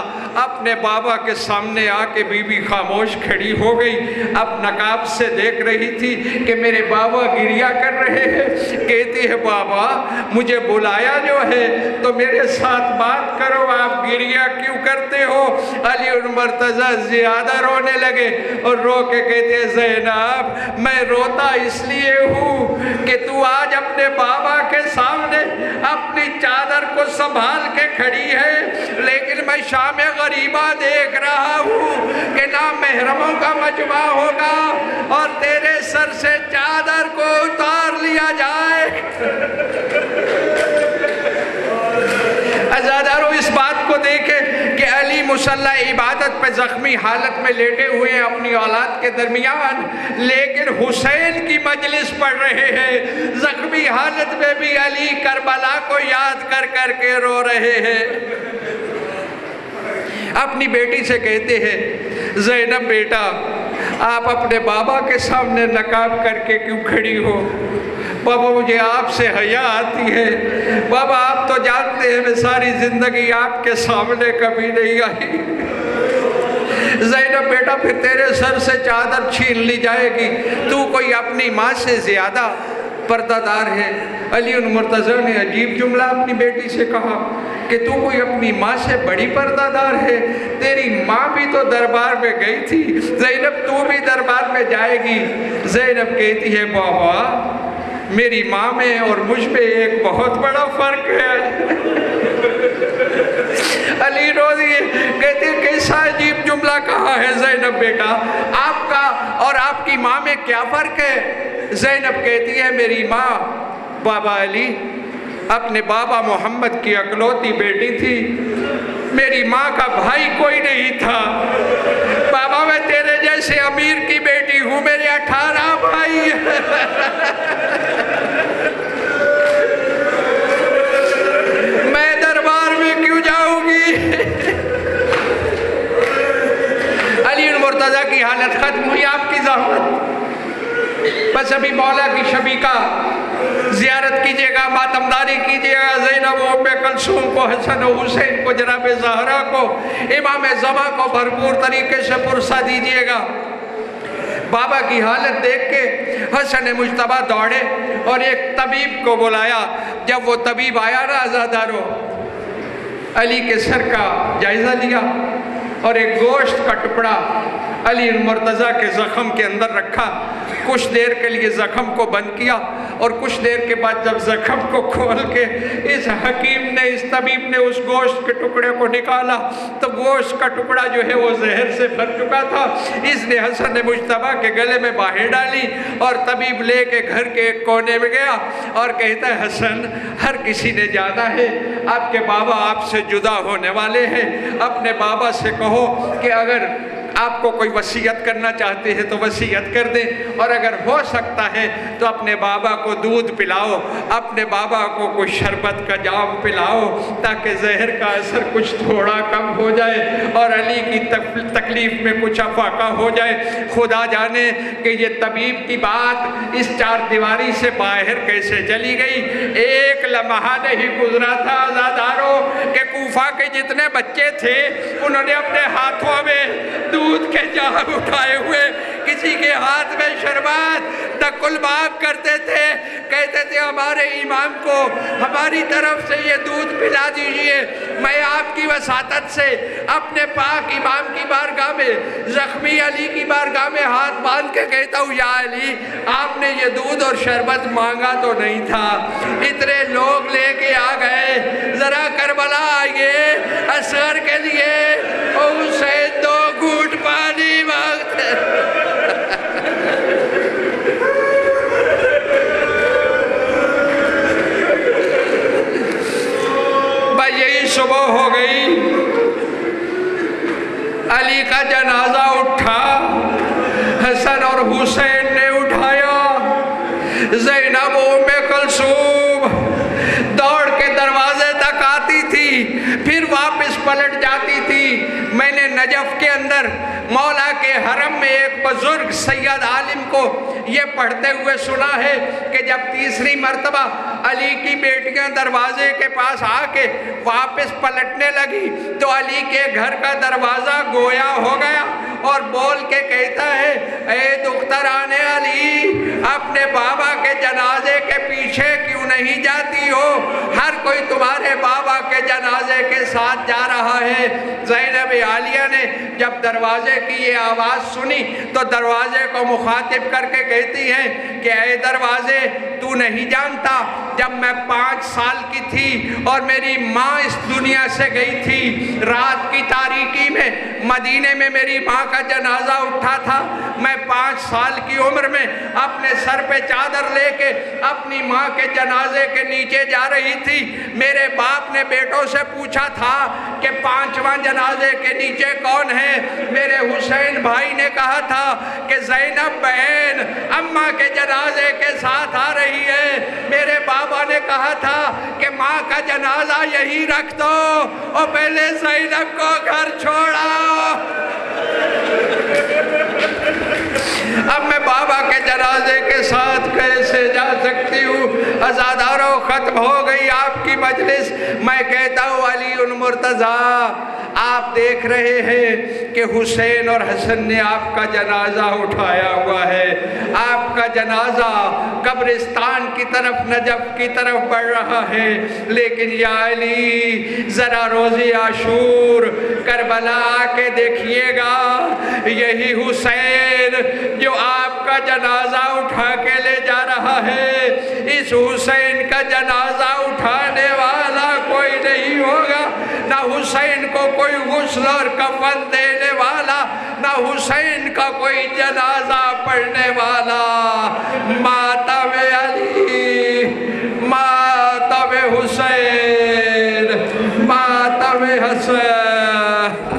اپنے بابا کے سامنے آ کے بی بی خاموش کھڑی ہو گئی۔ اب نقاب سے دیکھ رہی تھی کہ میرے بابا گریہ کر رہے ہیں، کہتی ہے بابا مجھے بلایا جو ہے تو میرے ساتھ بات کرو، آپ گریہ کیوں کرتے ہو؟ علی المرتضیٰ زیادہ رونے لگے اور رو کے کہتے ہیں زینب میں روتا اس لیے ہوں کہ تو آج اپنے بابا کے سامنے اپنی چادر کو سنبھال کے کھڑی ہے، لیکن میں شام غریبہ دیکھ رہا ہوں کہ نامحرموں کا مجمع ہوگا اور تیرے سر سے چادر کو اتار لیا جائے۔ عزادارو اس بات کو دیکھیں کہ علی مسلح عبادت پہ زخمی حالت میں لیٹے ہوئے ہیں اپنی اولاد کے درمیان، لیکن حسین کی مجلس پڑھ رہے ہیں۔ زخمی حالت میں بھی علی کربلا کو یاد کر کر کے رو رہے ہیں۔ اپنی بیٹی سے کہتے ہیں زینب بیٹا آپ اپنے بابا کے سامنے نقاب کر کے کیوں کھڑی ہو؟ بابا مجھے آپ سے حیا آتی ہے، بابا آپ تو جانتے ہیں میں ساری زندگی آپ کے سامنے کبھی نہیں آئی۔ زینب بیٹا پھر تیرے سر سے چادر چھین لی جائے گی، تو کوئی اپنی ماں سے زیادہ پردہ دار ہے۔ علی المرتضیٰ نے عجیب جملہ اپنی بیٹی سے کہا کہ تو کوئی اپنی ماں سے بڑی پردہ دار ہے، تیری ماں بھی تو دربار میں گئی تھی، زینب تو بھی دربار میں جائے گی۔ زینب کہتی ہے بابا میری ماں میں اور مجھ میں ایک بہت بڑا فرق ہے۔ علی رو دیے کہتے ہیں کیسا عجیب جملہ کہا ہے زینب بیٹا، آپ کا اور آپ کی ماں میں کیا فرق ہے؟ زینب کہتی ہے میری ماں بابا علی اپنے بابا محمد کی اکلوتی بیٹی تھی، میری ماں کا بھائی کوئی نہیں تھا۔ بابا میں تیرے جیسے امیر کی بیٹی ہوں، میرے 18 بھائی ہیں۔ میں دربار میں کیوں جاؤں گی؟ علی المرتضیٰ کی حالت ختم ہوئی، آپ کی زحمت بس ابھی مولا کی شبی کا زیارت کیجئے گا، ماتمداری کیجئے گا، زینب و ام کلثوم کو، حسن و حسین کو، جناب زہرا کو، امام زمان کو بھرپور طریقے سے پرسہ دیجئے گا۔ بابا کی حالت دیکھ کے حسن مجتبیٰ دوڑے اور ایک طبیب کو بلایا۔ جب وہ طبیب آیا نا عزادارو، علی کے سر کا جائزہ لیا اور ایک گوشت کا ٹکڑا علی المرتضیٰ کے زخم کے اندر رکھا، کچھ دیر کے لیے زخم کو بند کیا اور کچھ دیر کے بعد جب زخم کو کھول کے اس حکیم نے، اس طبیب نے اس گوشت کے ٹکڑے کو نکالا تو گوشت کا ٹکڑا جو ہے وہ زہر سے بھر چکا تھا۔ اس نے حسن مجتبیٰ کے گلے میں باہیں ڈالی اور طبیب لے کے گھر کے ایک کونے میں گیا اور کہتا ہے حسن ہر کسی نے جانا ہے آپ کے بابا آپ سے جدا ہونے والے ہیں، اپنے بابا سے کہو کہ اگر آپ کو کوئی وصیت کرنا چاہتے ہیں تو وصیت کر دیں، اور اگر ہو سکتا ہے تو اپنے بابا کو دودھ پلاؤ، اپنے بابا کو کوئی شربت کا جام پلاؤ تاکہ زہر کا اثر کچھ تھوڑا کم ہو جائے اور علی کی تکلیف میں کچھ افاقہ ہو جائے۔ خدا جانے کہ یہ طبیب کی بات اس چار دیواری سے باہر کیسے چلی گئی۔ ایک لمحہ نہیں گزرا تھا عزاداروں کہ کوفہ کے جتنے بچے تھے انہوں نے اپنے ہاتھوں میں دودھ کے جام اٹھائے ہوئے، کسی کے ہاتھ میں شربات، تک الباب کرتے تھے، کہتے تھے ہمارے امام کو ہماری طرف سے یہ دودھ پلا دیجئے۔ میں آپ کی وساطت سے اپنے پاک امام کی بارگاہ میں، زخمی علی کی بارگاہ میں ہاتھ باندھ کے کہتا ہوں یا علی، آپ نے یہ دودھ اور شربت مانگا تو نہیں تھا، اتنے لوگ لے کے آ گئے، ذرا کربلا آئیے، اصغر کے لیے او حسین دو گھونٹ پانی مانگتے۔ یہی صبح ہو گئی، علی کا جنازہ اٹھا، حسن اور حسین نے اٹھایا، زینب ام کلثوم دوڑ کے دروازے تک آتی تھی، پھر واپس پلٹ جاتی تھی۔ میں نے نجف کے اندر مولا کے حرم میں ایک بزرگ سید عالم کو یہ پڑھتے ہوئے سنا ہے کہ جب تیسری مرتبہ علی کی بیٹیاں دروازے کے پاس آ کے واپس پلٹنے لگی تو علی کے گھر کا دروازہ گویا ہو گیا اور بول کے کہتا ہے اے دختران علی، اپنے بابا کے جنازے کے پیچھے کیوں نہیں جاتی ہو؟ ہر کوئی تمہارے بابا کے جنازے کے ساتھ جا رہا ہے۔ زینب عالیہ نے جب دروازے کی یہ آواز سنی تو دروازے کو مخاطب کر کے کہتی ہیں کہ اے دروازے، تو نہیں جانتا جب میں 5 سال کی تھی اور میری ماں اس دنیا سے گئی تھی، رات کی تاریکی میں مدینے میں میری ماں کا جنازہ اٹھا تھا، میں 5 سال کی عمر میں اپنے سر پہ چادر لے کے اپنی ماں کے جنازے کے نیچے جا رہی تھی، میرے باپ نے بیٹوں سے پوچھا تھا کہ 5واں جنازے کے نیچے کون ہے؟ میرے حسین بھائی نے کہا تھا کہ زینب بہن اماں کے جنازے کے ساتھ آ رہی ہے۔ میرے بابا نے کہا تھا کہ ماں کا جنازہ یہی رکھ دو اور پہلے زینب کو گھر چھوڑا۔ اب میں بابا کے جنازے کے ساتھ کیسے جا سکتی ہوں؟ عزاداروں، ختم ہو گئی آپ کی مجلس۔ میں کہتا ہوں علی مرتضیٰ، آپ دیکھ رہے ہیں کہ حسین اور حسن نے آپ کا جنازہ اٹھایا ہوا ہے، آپ کا جنازہ قبرستان کی طرف، نجف کی طرف بڑھ رہا ہے، لیکن یا علی ذرا روزی عاشور کربلا آ کے دیکھیے گا، یہی حسین جو آپ کا جنازہ اٹھا کے لے جا رہا ہے، اس حسین کا جنازہ اٹھانے والا کوئی نہیں ہوگا، نہ حسین کو کوئی غسل اور کفن دینے والا، نہ حسین کا کوئی جنازہ پڑھنے والا۔ ماتم علی، ماتم حسین، ماتم حسین۔